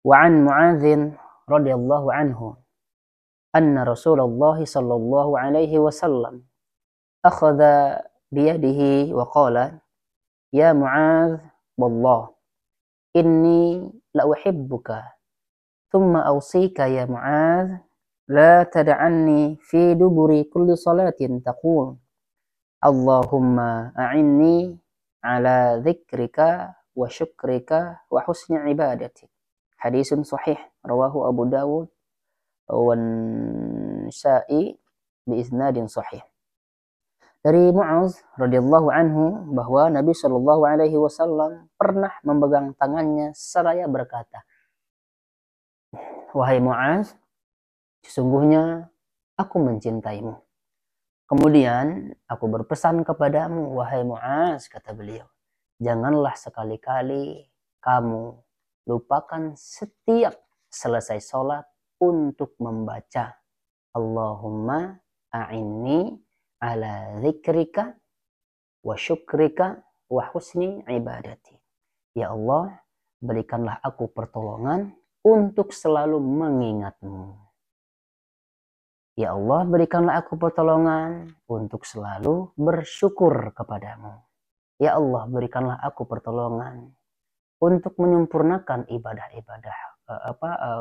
Wa an Mu'adzin radhiyallahu anhu anna Rasulullah sallallahu alaihi wasallam akhadha biyadihi wa qala ya Mu'adz wallah inni la uhibbuka thumma awsika ya Mu'adz la tad'anni fi duburi kulli salatin taqul Allahumma a'inni ala dzikrika wa syukrika wa husni ibadatik. Hadisun sahih rawahu Abu Dawud wa Nasa'i bi isnadin sahih. Dari Mu'adz radhiyallahu anhu bahwa Nabi Shallallahu alaihi wasallam pernah memegang tangannya seraya berkata, "Wahai Mu'adz, sesungguhnya aku mencintaimu. Kemudian aku berpesan kepadamu, wahai Mu'adz," kata beliau, "janganlah sekali-kali kamu lupakan setiap selesai sholat untuk membaca Allahumma a'inni ala dzikrika wa syukrika wa husni ibadati. Ya Allah, berikanlah aku pertolongan untuk selalu mengingatmu. Ya Allah, berikanlah aku pertolongan untuk selalu bersyukur kepadamu. Ya Allah, berikanlah aku pertolongan untuk menyempurnakan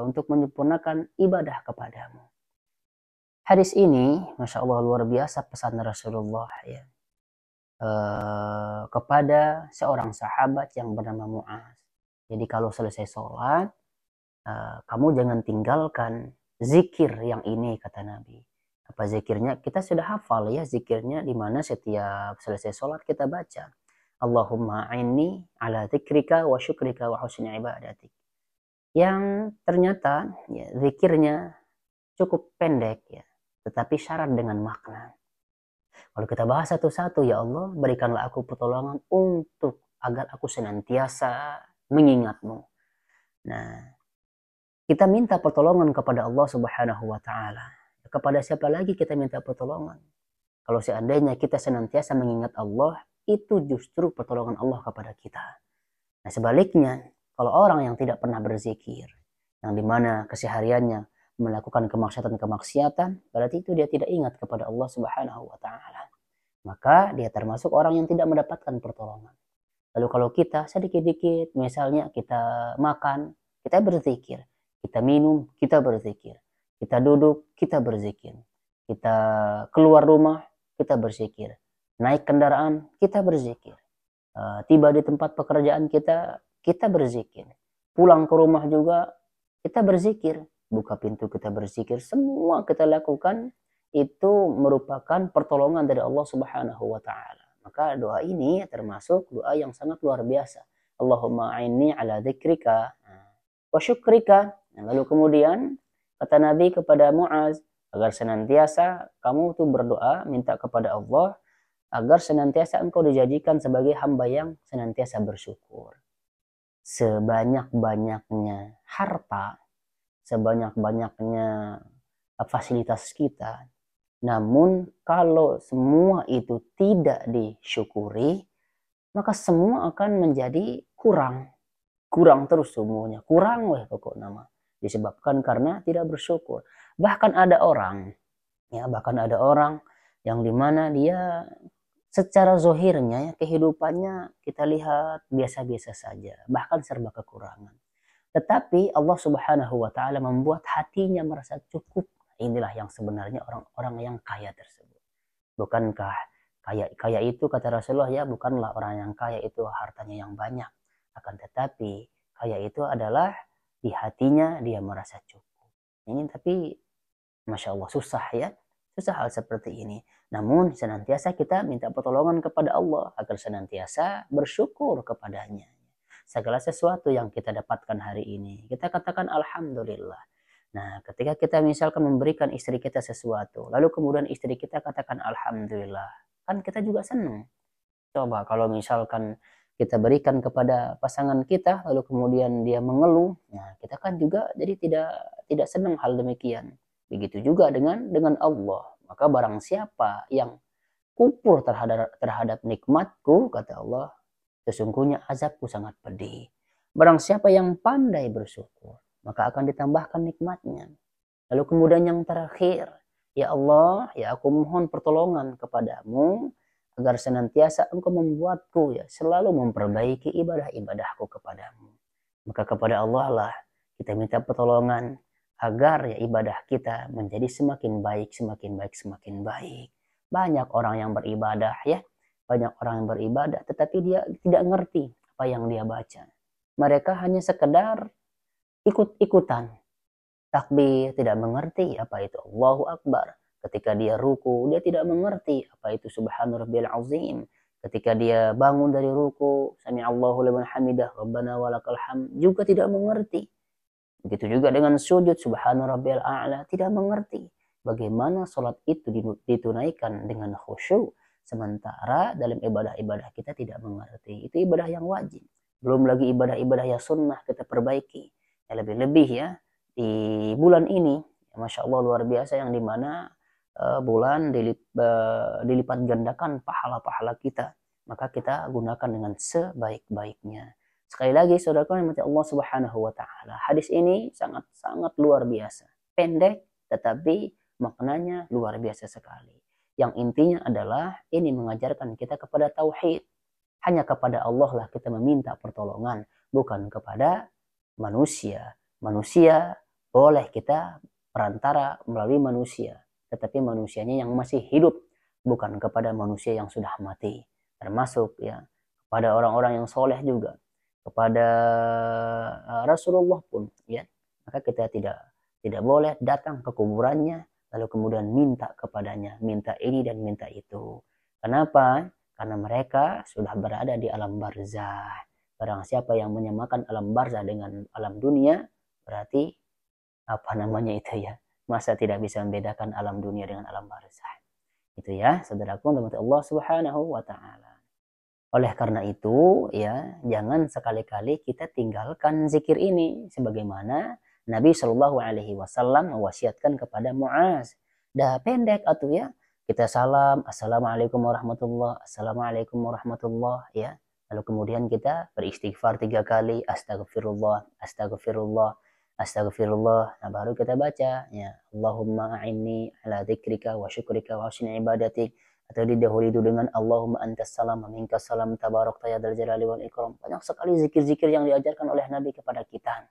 untuk menyempurnakan ibadah kepadamu." Hadis ini, masya Allah, luar biasa pesan Rasulullah ya, kepada seorang sahabat yang bernama Mu'adz. Jadi kalau selesai sholat, kamu jangan tinggalkan zikir yang ini, kata Nabi. Apa zikirnya? Kita sudah hafal ya zikirnya, di mana setiap selesai sholat kita baca Allahumma a'inni ala dzikrika wa syukrika wa husni ibadatik. Yang ternyata ya, zikirnya cukup pendek ya, tetapi syarat dengan makna. Kalau kita bahas satu-satu, ya Allah, berikanlah aku pertolongan untuk agar aku senantiasa mengingatmu. Nah, kita minta pertolongan kepada Allah Subhanahu wa Ta'ala. Kepada siapa lagi kita minta pertolongan? Kalau seandainya kita senantiasa mengingat Allah, itu justru pertolongan Allah kepada kita. Nah, sebaliknya, kalau orang yang tidak pernah berzikir, yang dimana kesehariannya melakukan kemaksiatan, berarti itu dia tidak ingat kepada Allah Subhanahu wa Ta'ala. Maka dia termasuk orang yang tidak mendapatkan pertolongan. Lalu kalau kita sedikit-sedikit, misalnya kita makan, kita berzikir. Kita minum, kita berzikir. Kita duduk, kita berzikir. Kita keluar rumah, kita berzikir. Naik kendaraan, kita berzikir. Tiba di tempat pekerjaan kita, kita berzikir. Pulang ke rumah juga, kita berzikir. Buka pintu, kita berzikir. Semua kita lakukan itu merupakan pertolongan dari Allah Subhanahu wa Ta'ala. Maka doa ini termasuk doa yang sangat luar biasa. Allahumma a'inni ala dzikrika wa syukrika. Lalu kemudian kata Nabi kepada Mu'adz, agar senantiasa kamu tuh berdoa, minta kepada Allah agar senantiasa engkau dijadikan sebagai hamba yang senantiasa bersyukur. Sebanyak-banyaknya harta, sebanyak-banyaknya fasilitas kita, namun kalau semua itu tidak disyukuri, maka semua akan menjadi kurang terus semuanya, kurang weh pokok nama, disebabkan karena tidak bersyukur. Bahkan ada orang yang dimana dia secara zohirnya ya, kehidupannya kita lihat biasa-biasa saja, bahkan serba kekurangan. Tetapi Allah Subhanahu wa Ta'ala membuat hatinya merasa cukup. Inilah yang sebenarnya orang-orang yang kaya tersebut. Bukankah kaya itu, kata Rasulullah ya, bukanlah orang yang kaya itu hartanya yang banyak. Akan tetapi kaya itu adalah di hatinya dia merasa cukup. Ini tapi Masya Allah susah ya. Susah hal seperti ini. Namun senantiasa kita minta pertolongan kepada Allah agar senantiasa bersyukur kepadanya. Segala sesuatu yang kita dapatkan hari ini, kita katakan Alhamdulillah. Nah, ketika kita misalkan memberikan istri kita sesuatu, lalu kemudian istri kita katakan Alhamdulillah, kan kita juga senang. Coba kalau misalkan kita berikan kepada pasangan kita, lalu kemudian dia mengeluh, nah kita kan juga jadi tidak senang hal demikian. Begitu juga dengan Allah. Maka barang siapa yang kufur terhadap nikmatku, kata Allah, sesungguhnya azabku sangat pedih. Barang siapa yang pandai bersyukur, maka akan ditambahkan nikmatnya. Lalu kemudian yang terakhir, ya Allah, ya aku mohon pertolongan kepadamu agar senantiasa engkau membuatku ya selalu memperbaiki ibadah-ibadahku kepadamu. Maka kepada Allah lah kita minta pertolongan agar ya ibadah kita menjadi semakin baik, semakin baik, semakin baik. Banyak orang yang beribadah ya, banyak orang yang beribadah tetapi dia tidak ngerti apa yang dia baca. Mereka hanya sekedar ikut-ikutan takbir, tidak mengerti apa itu Allahu Akbar. Ketika dia ruku, dia tidak mengerti apa itu Subhana Rabbiyal Azim. Ketika dia bangun dari ruku, Sami Allahu liman hamidah, Rabbana walakal hamd, juga tidak mengerti. Begitu juga dengan sujud, Subhana Rabbiyal A'la, tidak mengerti bagaimana sholat itu ditunaikan dengan khusyuk. Sementara dalam ibadah-ibadah kita tidak mengerti. Itu ibadah yang wajib. Belum lagi ibadah-ibadah yang sunnah kita perbaiki. Ya, lebih-lebih ya di bulan ini, Masya Allah luar biasa, yang dimana bulan dilipat gandakan pahala-pahala kita, maka kita gunakan dengan sebaik-baiknya. Sekali lagi saudaraku yang Allah Subhanahu wa taala, hadis ini sangat-sangat luar biasa. Pendek tetapi maknanya luar biasa sekali. Yang intinya adalah ini mengajarkan kita kepada tauhid. Hanya kepada Allah lah kita meminta pertolongan, bukan kepada manusia. Manusia boleh kita perantara melalui manusia, tetapi manusianya yang masih hidup, bukan kepada manusia yang sudah mati. Termasuk ya kepada orang-orang yang soleh juga, kepada Rasulullah pun ya, maka kita tidak boleh datang ke kuburannya lalu kemudian minta kepadanya, minta ini dan minta itu. Kenapa? Karena mereka sudah berada di alam barzah. Barang siapa yang menyamakan alam barzah dengan alam dunia, berarti apa namanya itu ya, masa tidak bisa membedakan alam dunia dengan alam barzah. Itu ya saudaraku teman Allah Subhanahu wa taala. Oleh karena itu ya, jangan sekali-kali kita tinggalkan zikir ini sebagaimana Nabi Shallallahu alaihi wasallam mewasiatkan kepada Muaz. Dah pendek atuh ya, kita salam assalamualaikum warahmatullah, assalamualaikum warahmatullah ya. Lalu kemudian kita beristighfar 3 kali, astagfirullah, astagfirullah, astagfirullah. Nah, baru kita baca ya, Allahumma a'inni ala dzikrika wa syukrika wa husni ibadatik. Atau didahului itu dengan Allahumma antas salam wa minkas salam tabarakta ya dzal jalali wal ikram. Banyak sekali zikir-zikir yang diajarkan oleh Nabi kepada kita.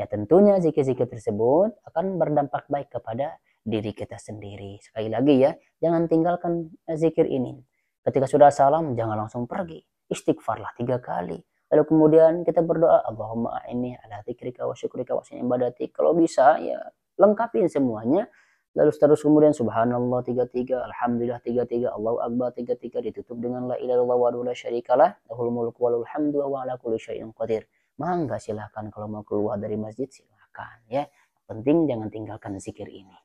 Ya tentunya zikir-zikir tersebut akan berdampak baik kepada diri kita sendiri. Sekali lagi ya, jangan tinggalkan zikir ini. Ketika sudah salam, jangan langsung pergi. Istighfarlah 3 kali. Lalu kemudian kita berdoa, Allahumma a'inni ala dzikrika wa syukrika wa husni ibadatik. Kalau bisa ya lengkapin semuanya. Lalu terus kemudian subhanallah 33, alhamdulillah 33, Allahu akbar 33, ditutup dengan la ilaha illallah wa la syarikalah, lahul mulku wa lahul hamdu wa ala kulli syai'in qadir. Mangga silahkan kalau mau keluar dari masjid silahkan ya. Penting jangan tinggalkan zikir ini.